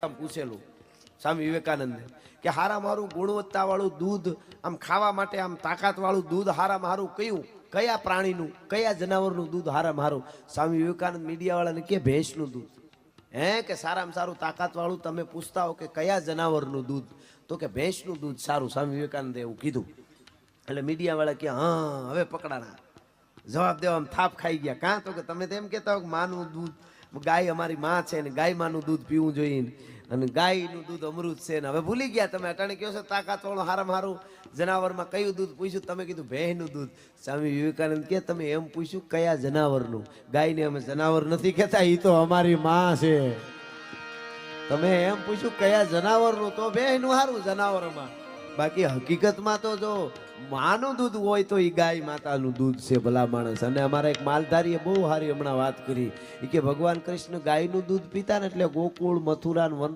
પૂછેલું સ્વામી વિવેકાનંદે કે હારામાં હારું ગુણવત્તા વાળું દૂધ આમ ખાવા માટે આમ તાકાત વાળું દૂધ હારામાં હારું કયું કયા પ્રાણીનું કયા જનાવરનું દૂધ હારામાં હારું? સ્વામી વિવેકાનંદ મીડિયા વાળાને કે ભેંસનું દૂધ. હે કે સારામાં સારું તાકાત વાળું તમે પૂછતા હો કે કયા જનાવરનું દૂધ, તો કે ભેંસનું દૂધ સારું. સ્વામી વિવેકાનંદે એવું કીધું. એટલે મીડિયા વાળા કે હા હવે પકડાણા, જવાબ દેવા થાપ ખાઈ ગયા. કાં તો કે તમે તેમ કહેતા હો કે માનું દૂધ, ગાય અમારી માં છે ને ગાય માનું દૂધ પીવું જોઈએ અને ગાયનું દૂધ અમૃત છે ને હવે ભૂલી ગયા તમે. અટાણે કહો છો તાકાત વાળું હારામાં હારું જનાવરમાં કયું દૂધ પૂછ્યું, તમે કીધું ભેંસનું દૂધ. સ્વામી વિવેકાનંદ કે તમે એમ પૂછ્યું કયા જનાવરનું? ગાયને અમે જનાવર નથી કહેતા, એ તો અમારી માં છે. તમે એમ પૂછ્યું કયા જનાવરનું, તો ભેંસનું હારું જનાવરમાં. બાકી હકીકતમાં તો જો માનું દૂધ હોય તો એ ગાય માતાનું દૂધ છે ભલા માણસ. અને અમારા એક માલધારીએ બહુ સારી હમણાં વાત કરી, એ કે ભગવાન કૃષ્ણ ગાયનું દૂધ પીતા ને એટલે ગોકુળ મથુરા